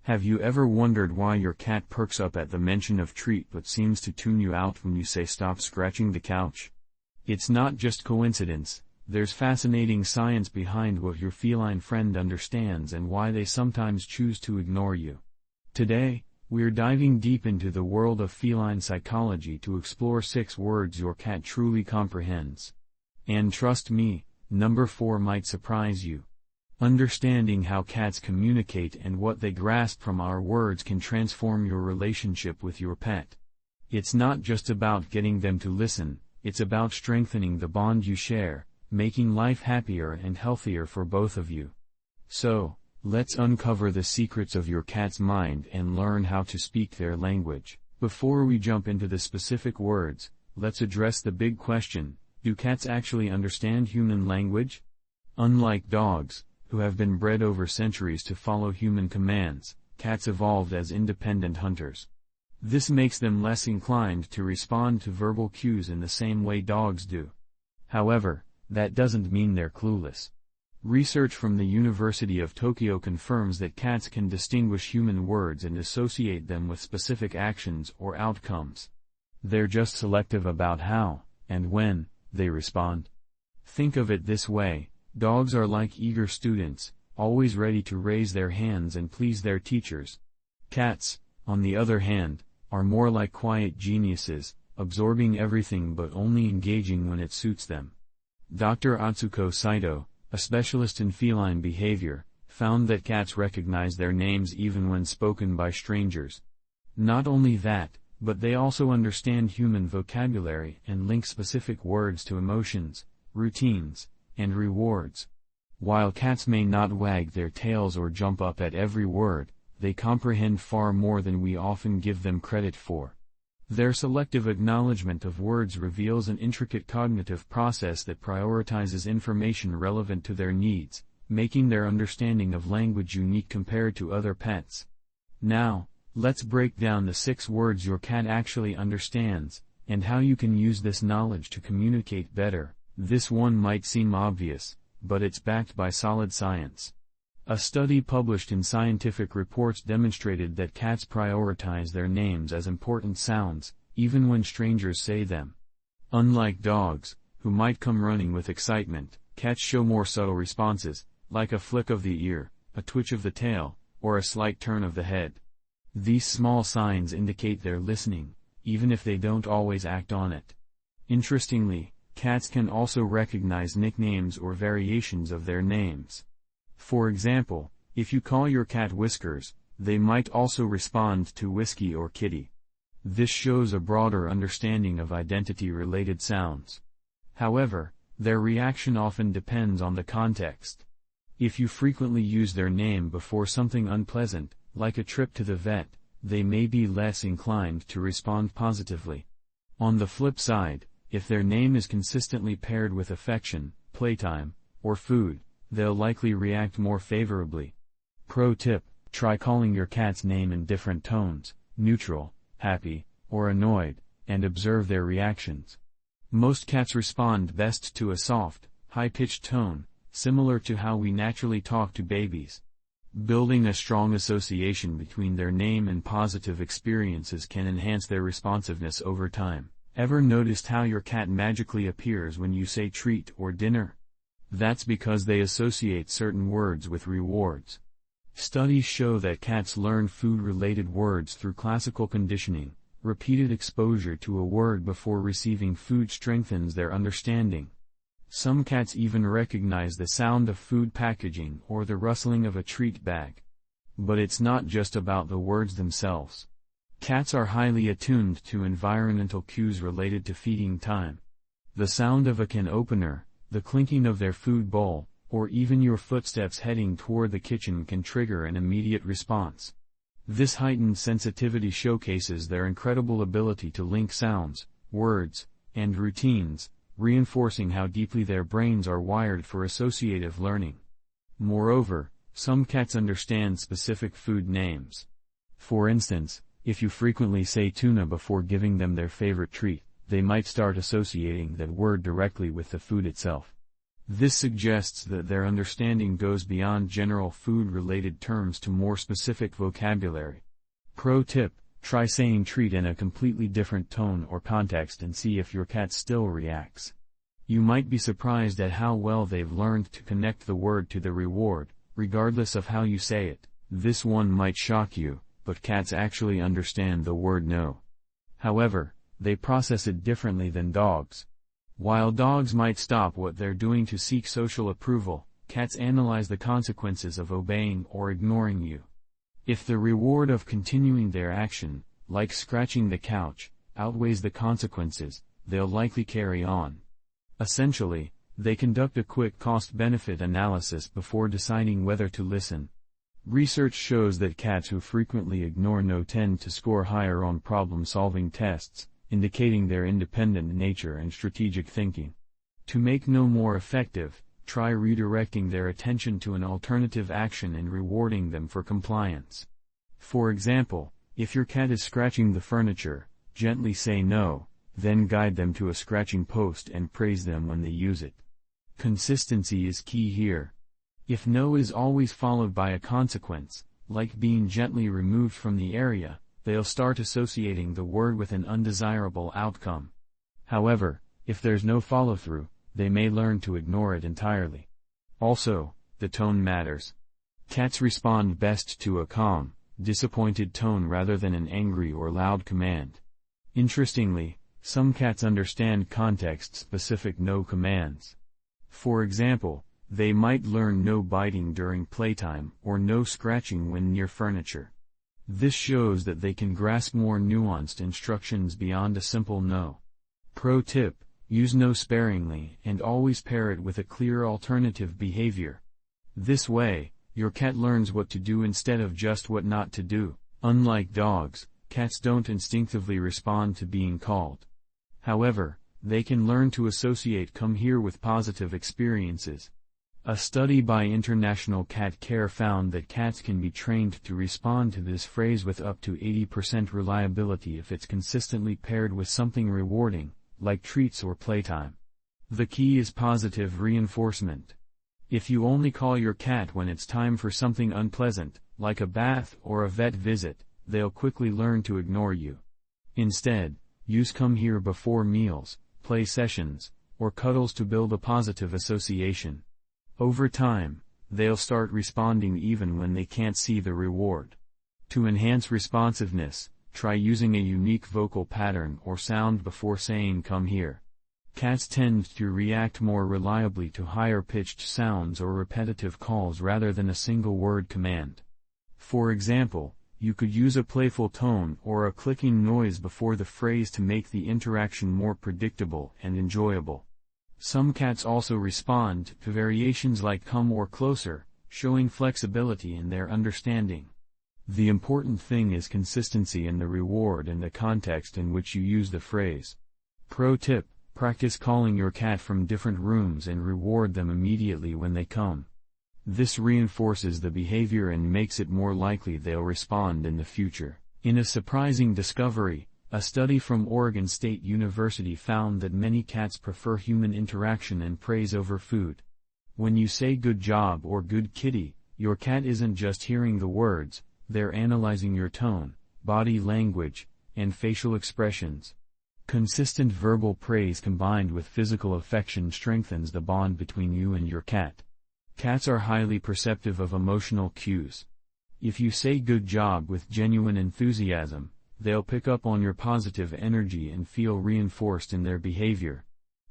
Have you ever wondered why your cat perks up at the mention of treat but seems to tune you out when you say stop scratching the couch? It's not just coincidence, there's fascinating science behind what your feline friend understands and why they sometimes choose to ignore you. Today, we're diving deep into the world of feline psychology to explore 6 words your cat truly comprehends. And trust me, number 4 might surprise you. Understanding how cats communicate and what they grasp from our words can transform your relationship with your pet. It's not just about getting them to listen, it's about strengthening the bond you share, making life happier and healthier for both of you. So, let's uncover the secrets of your cat's mind and learn how to speak their language. Before we jump into the specific words, let's address the big question: do cats actually understand human language? Unlike dogs, who have been bred over centuries to follow human commands, cats evolved as independent hunters. This makes them less inclined to respond to verbal cues in the same way dogs do. However, that doesn't mean they're clueless. Research from the University of Tokyo confirms that cats can distinguish human words and associate them with specific actions or outcomes. They're just selective about how, and when, they respond. Think of it this way: dogs are like eager students, always ready to raise their hands and please their teachers. Cats, on the other hand, are more like quiet geniuses, absorbing everything but only engaging when it suits them. Dr. Atsuko Saito, a specialist in feline behavior, found that cats recognize their names even when spoken by strangers. Not only that, but they also understand human vocabulary and link specific words to emotions, routines, and rewards. While cats may not wag their tails or jump up at every word, they comprehend far more than we often give them credit for. Their selective acknowledgement of words reveals an intricate cognitive process that prioritizes information relevant to their needs, making their understanding of language unique compared to other pets. Now, let's break down the 6 words your cat actually understands, and how you can use this knowledge to communicate better. This one might seem obvious, but it's backed by solid science. A study published in Scientific Reports demonstrated that cats prioritize their names as important sounds, even when strangers say them. Unlike dogs, who might come running with excitement, cats show more subtle responses, like a flick of the ear, a twitch of the tail, or a slight turn of the head. These small signs indicate they're listening, even if they don't always act on it. Interestingly, cats can also recognize nicknames or variations of their names. For example, if you call your cat Whiskers, they might also respond to Whiskey or Kitty. This shows a broader understanding of identity-related sounds. However, their reaction often depends on the context. If you frequently use their name before something unpleasant, like a trip to the vet, they may be less inclined to respond positively. On the flip side, if their name is consistently paired with affection, playtime, or food, they'll likely react more favorably. Pro tip: try calling your cat's name in different tones, neutral, happy, or annoyed, and observe their reactions. Most cats respond best to a soft, high-pitched tone, similar to how we naturally talk to babies. Building a strong association between their name and positive experiences can enhance their responsiveness over time. Ever noticed how your cat magically appears when you say treat or dinner? That's because they associate certain words with rewards. Studies show that cats learn food-related words through classical conditioning. Repeated exposure to a word before receiving food strengthens their understanding. Some cats even recognize the sound of food packaging or the rustling of a treat bag. But it's not just about the words themselves. Cats are highly attuned to environmental cues related to feeding time. The sound of a can opener, the clinking of their food bowl, or even your footsteps heading toward the kitchen can trigger an immediate response. This heightened sensitivity showcases their incredible ability to link sounds, words, and routines, reinforcing how deeply their brains are wired for associative learning. Moreover, some cats understand specific food names. For instance, if you frequently say tuna before giving them their favorite treat, they might start associating that word directly with the food itself. This suggests that their understanding goes beyond general food-related terms to more specific vocabulary. Pro tip: try saying treat in a completely different tone or context and see if your cat still reacts. You might be surprised at how well they've learned to connect the word to the reward, regardless of how you say it. This one might shock you, but cats actually understand the word no. However, they process it differently than dogs. While dogs might stop what they're doing to seek social approval, cats analyze the consequences of obeying or ignoring you. If the reward of continuing their action, like scratching the couch, outweighs the consequences, they'll likely carry on. Essentially, they conduct a quick cost-benefit analysis before deciding whether to listen. Research shows that cats who frequently ignore no tend to score higher on problem-solving tests, indicating their independent nature and strategic thinking. To make no more effective, try redirecting their attention to an alternative action and rewarding them for compliance. For example, if your cat is scratching the furniture, gently say no, then guide them to a scratching post and praise them when they use it. Consistency is key here. If no is always followed by a consequence, like being gently removed from the area, they'll start associating the word with an undesirable outcome. However, if there's no follow-through, they may learn to ignore it entirely. Also, the tone matters. Cats respond best to a calm, disappointed tone rather than an angry or loud command. Interestingly, some cats understand context-specific no commands. For example, they might learn no biting during playtime or no scratching when near furniture. This shows that they can grasp more nuanced instructions beyond a simple no. Pro tip: use no sparingly and always pair it with a clear alternative behavior. This way, your cat learns what to do instead of just what not to do. Unlike dogs, cats don't instinctively respond to being called. However, they can learn to associate "come here" with positive experiences. A study by International Cat Care found that cats can be trained to respond to this phrase with up to 80% reliability if it's consistently paired with something rewarding, like treats or playtime. The key is positive reinforcement. If you only call your cat when it's time for something unpleasant, like a bath or a vet visit, they'll quickly learn to ignore you. Instead, use "come here" before meals, play sessions, or cuddles to build a positive association. Over time, they'll start responding even when they can't see the reward. To enhance responsiveness, try using a unique vocal pattern or sound before saying "come here." Cats tend to react more reliably to higher-pitched sounds or repetitive calls rather than a single-word command. For example, you could use a playful tone or a clicking noise before the phrase to make the interaction more predictable and enjoyable. Some cats also respond to variations like "come" or "closer," showing flexibility in their understanding. The important thing is consistency in the reward and the context in which you use the phrase. Pro tip: practice calling your cat from different rooms and reward them immediately when they come. This reinforces the behavior and makes it more likely they'll respond in the future. In a surprising discovery, a study from Oregon State University found that many cats prefer human interaction and praise over food. When you say "good job" or "good kitty," your cat isn't just hearing the words, they're analyzing your tone, body language, and facial expressions. Consistent verbal praise combined with physical affection strengthens the bond between you and your cat. Cats are highly perceptive of emotional cues. If you say "good job" with genuine enthusiasm, they'll pick up on your positive energy and feel reinforced in their behavior.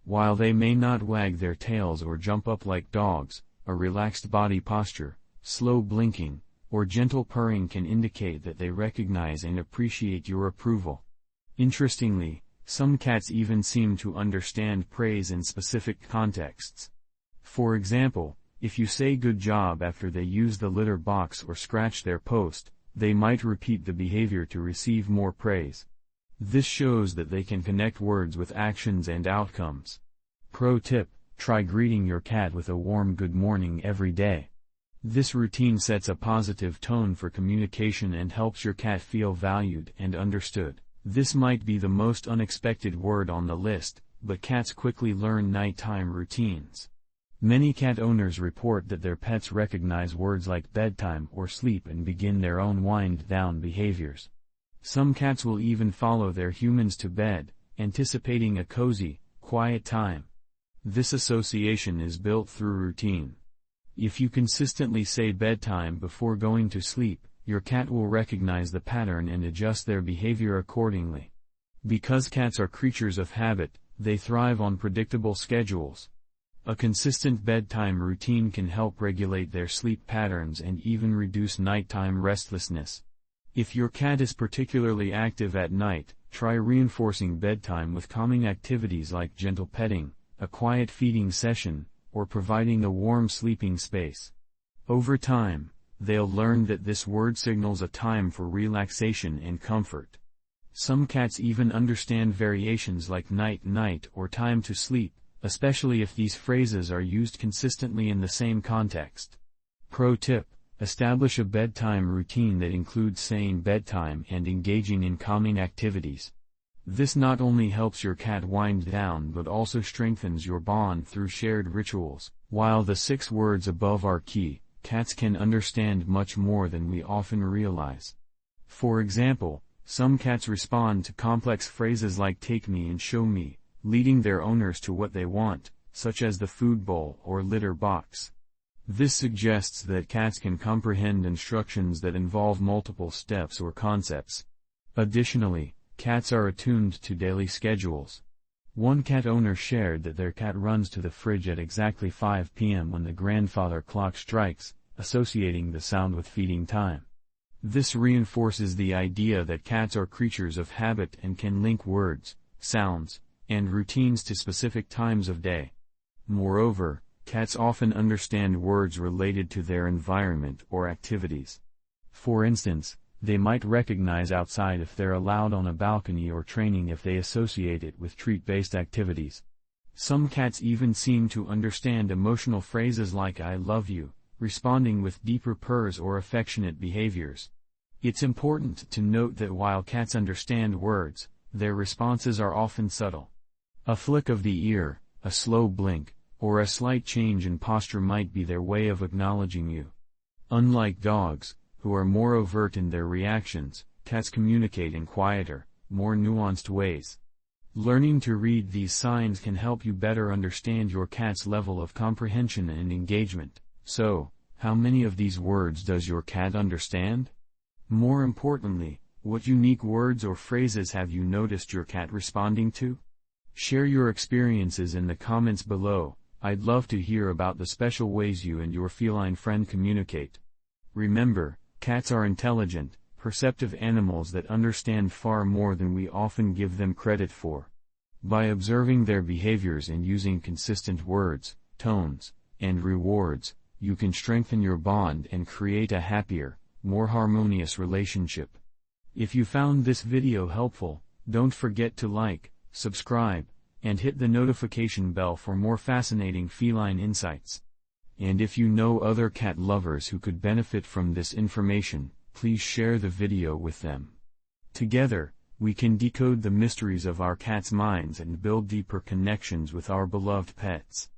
While they may not wag their tails or jump up like dogs, a relaxed body posture, slow blinking, or gentle purring can indicate that they recognize and appreciate your approval. Interestingly, some cats even seem to understand praise in specific contexts. For example, if you say "good job" after they use the litter box or scratch their post, they might repeat the behavior to receive more praise. This shows that they can connect words with actions and outcomes. Pro tip: try greeting your cat with a warm "good morning" every day. This routine sets a positive tone for communication and helps your cat feel valued and understood. This might be the most unexpected word on the list, but cats quickly learn nighttime routines. Many cat owners report that their pets recognize words like bedtime or sleep and begin their own wind-down behaviors. Some cats will even follow their humans to bed, anticipating a cozy, quiet time. This association is built through routine. If you consistently say bedtime before going to sleep, your cat will recognize the pattern and adjust their behavior accordingly. Because cats are creatures of habit, they thrive on predictable schedules. A consistent bedtime routine can help regulate their sleep patterns and even reduce nighttime restlessness. If your cat is particularly active at night, try reinforcing bedtime with calming activities like gentle petting, a quiet feeding session, or providing a warm sleeping space. Over time, they'll learn that this word signals a time for relaxation and comfort. Some cats even understand variations like night-night or time to sleep, especially if these phrases are used consistently in the same context. Pro tip: establish a bedtime routine that includes saying bedtime and engaging in calming activities. This not only helps your cat wind down but also strengthens your bond through shared rituals. While the 6 words above are key, cats can understand much more than we often realize. For example, some cats respond to complex phrases like take me and show me, leading their owners to what they want, such as the food bowl or litter box. This suggests that cats can comprehend instructions that involve multiple steps or concepts. Additionally, cats are attuned to daily schedules. One cat owner shared that their cat runs to the fridge at exactly 5 p.m. when the grandfather clock strikes, associating the sound with feeding time. This reinforces the idea that cats are creatures of habit and can link words, sounds, and routines to specific times of day. Moreover, cats often understand words related to their environment or activities. For instance, they might recognize outside if they're allowed on a balcony or training if they associate it with treat-based activities. Some cats even seem to understand emotional phrases like I love you, responding with deeper purrs or affectionate behaviors. It's important to note that while cats understand words, their responses are often subtle. A flick of the ear, a slow blink, or a slight change in posture might be their way of acknowledging you. Unlike dogs, who are more overt in their reactions, cats communicate in quieter, more nuanced ways. Learning to read these signs can help you better understand your cat's level of comprehension and engagement. So, how many of these words does your cat understand? More importantly, what unique words or phrases have you noticed your cat responding to? Share your experiences in the comments below. I'd love to hear about the special ways you and your feline friend communicate. Remember, cats are intelligent, perceptive animals that understand far more than we often give them credit for. By observing their behaviors and using consistent words, tones, and rewards, you can strengthen your bond and create a happier, more harmonious relationship. If you found this video helpful, don't forget to like, subscribe, and hit the notification bell for more fascinating feline insights. And if you know other cat lovers who could benefit from this information, please share the video with them. Together, we can decode the mysteries of our cats' minds and build deeper connections with our beloved pets.